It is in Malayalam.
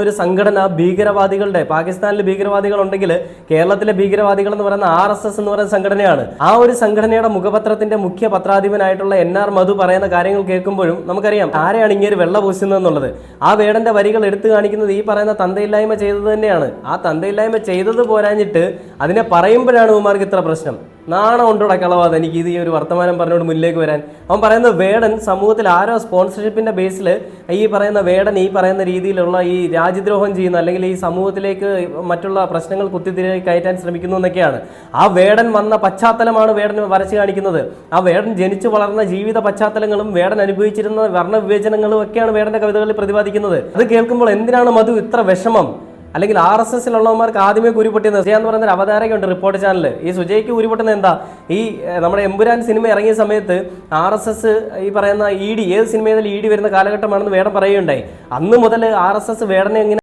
ഒരു സംഘടന ഭീകരവാദികളുടെ പാകിസ്ഥാനിലെ ഭീകരവാദികൾ ഉണ്ടെങ്കിൽ കേരളത്തിലെ ഭീകരവാദികൾ എന്ന് പറയുന്ന RSS എന്ന് പറയുന്ന സംഘടനയാണ്. ആ ഒരു സംഘടനയുടെ മുഖപത്രത്തിന്റെ മുഖ്യ പത്രാധിപനായിട്ടുള്ള NR മധു പറയുന്ന കാര്യങ്ങൾ കേൾക്കുമ്പോഴും നമുക്കറിയാം ആരെയാണ് ഇങ്ങനെ വെള്ള പൂശുന്നത് എന്നുള്ളത്. ആ വേടന്റെ വരികൾ എടുത്തു കാണിക്കുന്നത് ഈ പറയുന്ന തന്തയില്ലായ്മ ചെയ്തത് തന്നെയാണ്. ആ തന്തയില്ലായ്മ ചെയ്തത് പോരാഞ്ഞിട്ട് അതിനെ പറയുമ്പോഴാണ് ഉമാർക്ക് ഇത്ര പ്രശ്നം. നാണം ഉണ്ടോടെ കളവാതെ എനിക്ക് ഇത് ഈ ഒരു വർത്തമാനം പറഞ്ഞുകൊണ്ട് മുന്നിലേക്ക് വരാൻ. അവൻ പറയുന്ന വേടൻ സമൂഹത്തിൽ ആരോ സ്പോൺസർഷിപ്പിന്റെ ബേസിൽ ഈ പറയുന്ന വേടൻ ഈ പറയുന്ന രീതിയിലുള്ള ഈ രാജ്യദ്രോഹം ചെയ്യുന്ന അല്ലെങ്കിൽ ഈ സമൂഹത്തിലേക്ക് മറ്റുള്ള പ്രശ്നങ്ങൾ കുത്തിത്തിരി കയറ്റാൻ ശ്രമിക്കുന്നു എന്നൊക്കെയാണ്. ആ വേടൻ വന്ന പശ്ചാത്തലമാണ് വേടൻ വരച്ചു കാണിക്കുന്നത്. ആ വേടൻ ജനിച്ചു വളർന്ന ജീവിത പശ്ചാത്തലങ്ങളും വേടൻ അനുഭവിച്ചിരുന്ന വർണ്ണവിവേചനങ്ങളും ഒക്കെയാണ് വേടന്റെ കവിതകളിൽ പ്രതിപാദിക്കുന്നത്. അത് കേൾക്കുമ്പോൾ എന്തിനാണ് മധു ഇത്ര വിഷമം? അല്ലെങ്കിൽ RSSലുള്ളവന്മാർക്ക് ആദ്യമേ കുരുപൊട്ടിയത് സുജയ എന്ന് പറയുന്ന ഒരു അവതാരകയുണ്ട് റിപ്പോർട്ട് ചാനൽ. ഈ സുജയ്ക്ക് കുരുപൊട്ടുന്നത് എന്താ? ഈ നമ്മുടെ എമ്പുരാൻ സിനിമ ഇറങ്ങിയ സമയത്ത് RSS ഈ പറയുന്ന ED ഏത് സിനിമയിൽ ED വരുന്ന കാലഘട്ടമാണെന്ന് വേടൻ പറയുകയുണ്ടായി. അന്ന് മുതൽ RSS വേടനെ